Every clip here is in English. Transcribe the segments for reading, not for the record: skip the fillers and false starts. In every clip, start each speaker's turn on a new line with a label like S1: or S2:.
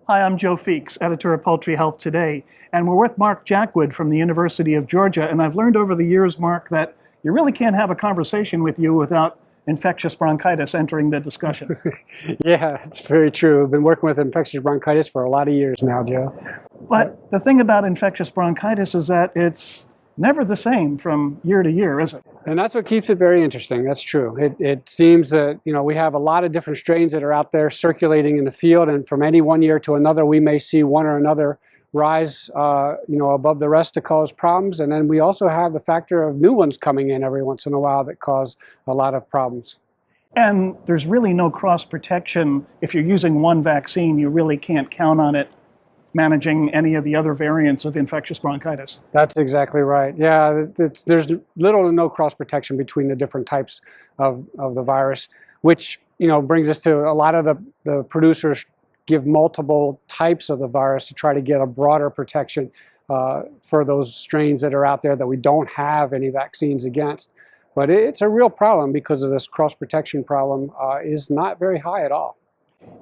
S1: Hi, I'm Joe Feeks, editor of Poultry Health Today, and we're with Mark Jackwood from the University of Georgia. And I've learned over the years, Mark, that you really can't have a conversation with you without infectious bronchitis entering the discussion.
S2: Yeah, it's very true. I've been working with infectious bronchitis for a lot of years now, Joe.
S1: But the thing about infectious bronchitis is that it's never the same from year to year, is it?
S2: And that's what keeps it very interesting. That's true. It seems that, we have a lot of different strains that are out there circulating in the field, and from any one year to another, we may see one or another rise, above the rest to cause problems. And then we also have the factor of new ones coming in every once in a while that cause a lot of problems.
S1: And there's really no cross protection. If you're using one vaccine, you really can't count on it managing any of the other variants of infectious bronchitis.
S2: That's exactly right. Yeah, there's little to no cross protection between the different types of the virus, which brings us to a lot of the producers give multiple types of the virus to try to get a broader protection for those strains that are out there that we don't have any vaccines against. But it's a real problem because of this cross protection problem is not very high at all.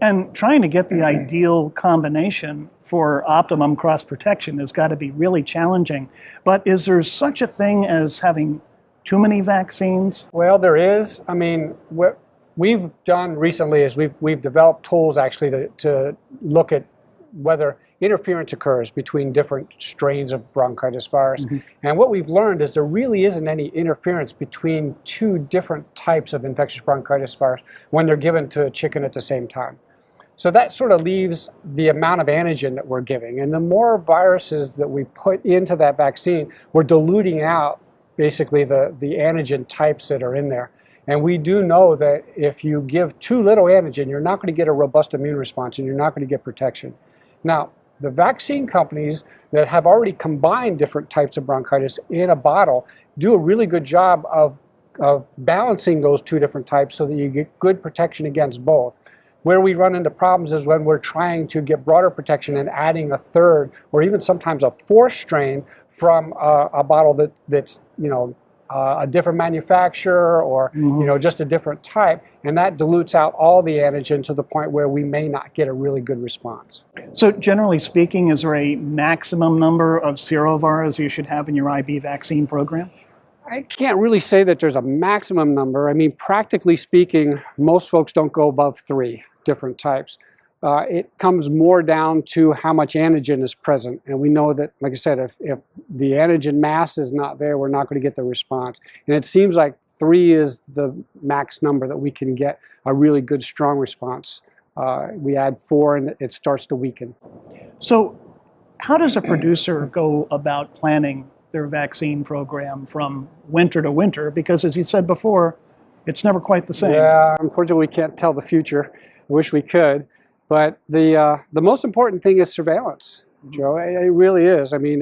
S1: And trying to get the ideal combination for optimum cross protection has got to be really challenging. But is there such a thing as having too many vaccines?
S2: Well, there is. I mean, what we've done recently is we've developed tools actually to look at whether interference occurs between different strains of bronchitis virus. Mm-hmm. And what we've learned is there really isn't any interference between two different types of infectious bronchitis virus when they're given to a chicken at the same time. So that sort of leaves the amount of antigen that we're giving. And the more viruses that we put into that vaccine, we're diluting out basically the antigen types that are in there. And we do know that if you give too little antigen, you're not going to get a robust immune response and you're not going to get protection. Now, the vaccine companies that have already combined different types of bronchitis in a bottle do a really good job of balancing those two different types so that you get good protection against both. Where we run into problems is when we're trying to get broader protection and adding a third or even sometimes a fourth strain from a bottle that's a different manufacturer or just a different type, and that dilutes out all the antigen to the point where we may not get a really good response.
S1: So generally speaking, is there a maximum number of serovars you should have in your IB vaccine program?
S2: I can't really say that there's a maximum number. I mean, practically speaking, most folks don't go above 3 different types. It comes more down to how much antigen is present. And we know that, like I said, if the antigen mass is not there, we're not going to get the response. And it seems like 3 is the max number that we can get a really good, strong response. We add 4 and it starts to weaken.
S1: So how does a producer go about planning their vaccine program from winter to winter? Because as you said before, it's never quite the same.
S2: Yeah, unfortunately, we can't tell the future. I wish we could. But the most important thing is surveillance, Joe. It really is. I mean,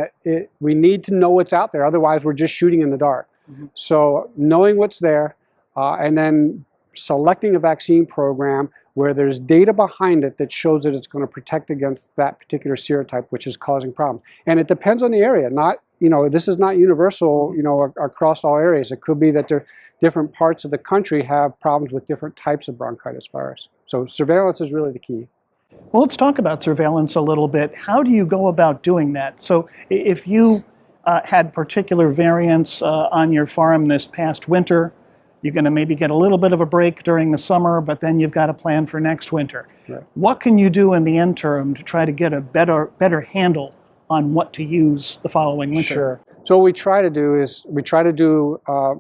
S2: we need to know what's out there. Otherwise, we're just shooting in the dark. Mm-hmm. So knowing what's there and then selecting a vaccine program where there's data behind it that shows that it's going to protect against that particular serotype, which is causing problems. And it depends on the area. This is not universal, across all areas. It could be that different parts of the country have problems with different types of bronchitis virus. So surveillance is really the key.
S1: Well, let's talk about surveillance a little bit. How do you go about doing that? So if you had particular variants on your farm this past winter, you're going to maybe get a little bit of a break during the summer, but then you've got a plan for next winter. Right. What can you do in the interim to try to get a better handle on what to use the following winter?
S2: Sure. So what we try to do is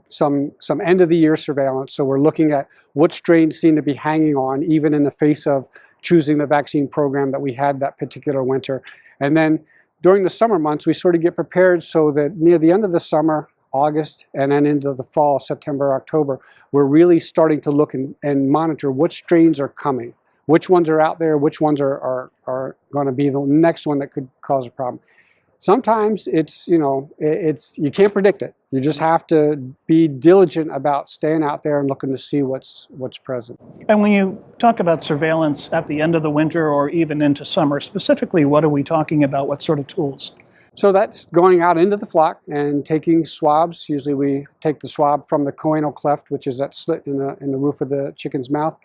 S2: some end of the year surveillance. So we're looking at what strains seem to be hanging on, even in the face of choosing the vaccine program that we had that particular winter. And then during the summer months, we sort of get prepared so that near the end of the summer, August, and then into the fall, September, October, we're really starting to look and monitor what strains are coming, which ones are out there, which ones are going to be the next one that could cause a problem. Sometimes you can't predict it. You just have to be diligent about staying out there and looking to see what's present.
S1: And when you talk about surveillance at the end of the winter or even into summer, specifically, what are we talking about? What sort of tools?
S2: So that's going out into the flock and taking swabs. Usually we take the swab from the choanal cleft, which is that slit in the roof of the chicken's mouth.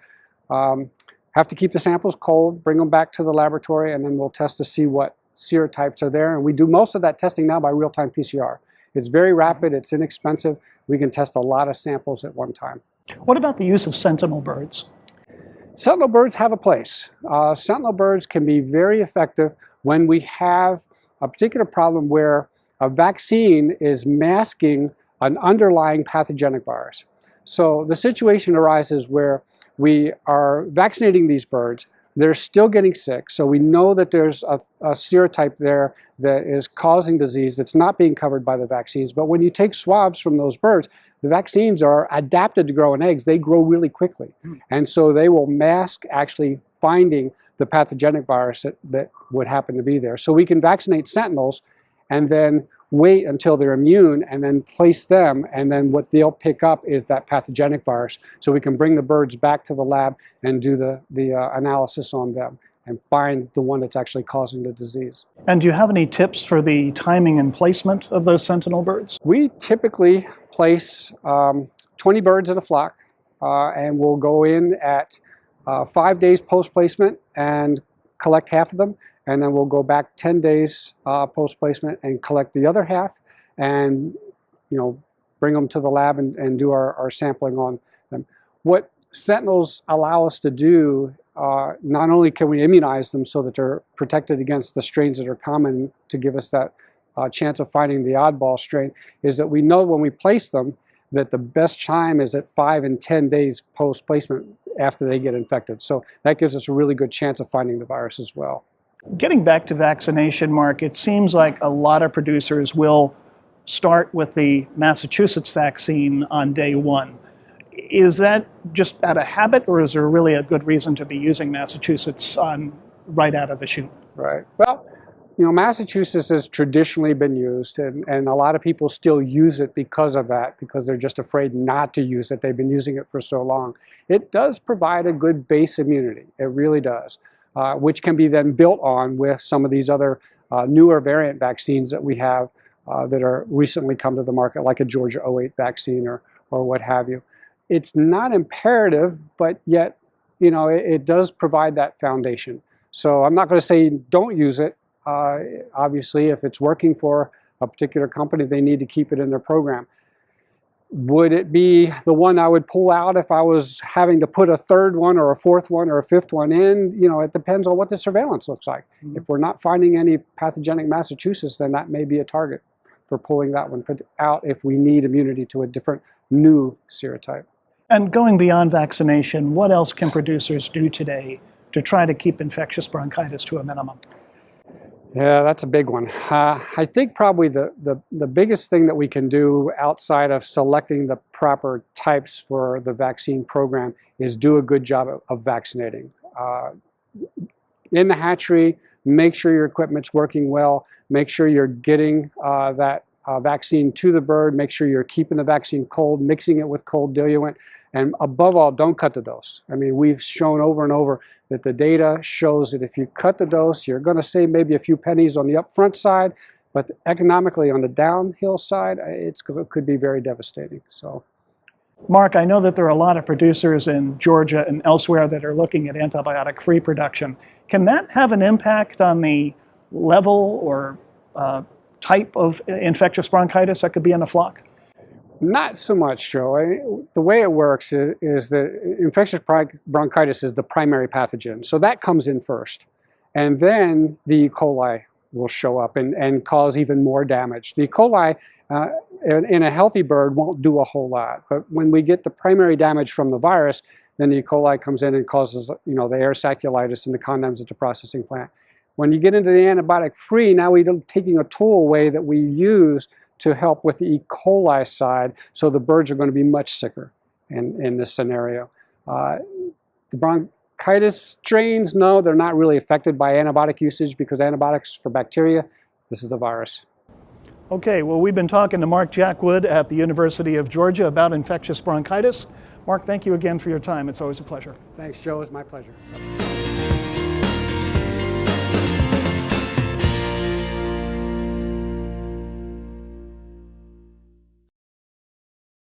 S2: have to keep the samples cold, bring them back to the laboratory, and then we'll test to see what serotypes are there. And we do most of that testing now by real-time PCR. It's very rapid, it's inexpensive. We can test a lot of samples at one time.
S1: What about the use of sentinel birds?
S2: Sentinel birds have a place. Sentinel birds can be very effective when we have a particular problem where a vaccine is masking an underlying pathogenic virus. So the situation arises where we are vaccinating these birds, they're still getting sick, so we know that there's a serotype there that is causing disease that's not being covered by the vaccines. But when you take swabs from those birds, the vaccines are adapted to grow in eggs. They grow really quickly. And so they will mask actually finding the pathogenic virus that would happen to be there. So we can vaccinate sentinels and then wait until they're immune and then place them, and then what they'll pick up is that pathogenic virus. So we can bring the birds back to the lab and do the analysis on them and find the one that's actually causing the disease.
S1: And do you have any tips for the timing and placement of those sentinel birds?
S2: We typically place 20 birds in a flock, and we'll go in at 5 days post-placement and collect half of them. And then we'll go back 10 days post-placement and collect the other half, and bring them to the lab and do our sampling on them. What sentinels allow us to do, not only can we immunize them so that they're protected against the strains that are common to give us that chance of finding the oddball strain, is that we know when we place them that the best time is at 5 and 10 days post-placement after they get infected. So that gives us a really good chance of finding the virus as well.
S1: Getting back to vaccination, Mark, it seems like a lot of producers will start with the Massachusetts vaccine on day one. Is that just out of habit, or is there really a good reason to be using Massachusetts right out of the chute?
S2: Right. Well, Massachusetts has traditionally been used, and a lot of people still use it because of that, because they're just afraid not to use it. They've been using it for so long. It does provide a good base immunity. It really does. Which can be then built on with some of these other newer variant vaccines that we have that are recently come to the market, like a Georgia 08 vaccine or what have you. It's not imperative, but yet, it does provide that foundation. So I'm not going to say don't use it. Obviously, if it's working for a particular company, they need to keep it in their program. Would it be the one I would pull out if I was having to put a third one or a fourth one or a fifth one in? It depends on what the surveillance looks like. If we're not finding any pathogenic Massachusetts, then that may be a target for pulling that one out if we need immunity to a different new serotype.
S1: And going beyond vaccination, what else can producers do today to try to keep infectious bronchitis to a minimum?
S2: Yeah, that's a big one. I think probably the biggest thing that we can do outside of selecting the proper types for the vaccine program is do a good job of vaccinating. In the hatchery, make sure your equipment's working well, make sure you're getting that vaccine to the bird, make sure you're keeping the vaccine cold, mixing it with cold diluent, and above all, don't cut the dose. I mean, we've shown over and over that the data shows that if you cut the dose, you're going to save maybe a few pennies on the upfront side, but economically on the downhill side, it could be very devastating. So,
S1: Mark, I know that there are a lot of producers in Georgia and elsewhere that are looking at antibiotic-free production. Can that have an impact on the level or type of infectious bronchitis that could be in a flock?
S2: Not so much, Joe. The way it works is that infectious bronchitis is the primary pathogen. So that comes in first. And then the E. coli will show up and cause even more damage. The E. coli in a healthy bird won't do a whole lot. But when we get the primary damage from the virus, then the E. coli comes in and causes the air sacculitis and the condoms at the processing plant. When you get into the antibiotic-free, now we're taking a tool away that we use to help with the E. coli side, so the birds are going to be much sicker in this scenario. The bronchitis strains, no, they're not really affected by antibiotic usage because antibiotics for bacteria, this is a virus.
S1: Okay, well, we've been talking to Mark Jackwood at the University of Georgia about infectious bronchitis. Mark, thank you again for your time. It's always a pleasure.
S2: Thanks, Joe. It's my pleasure.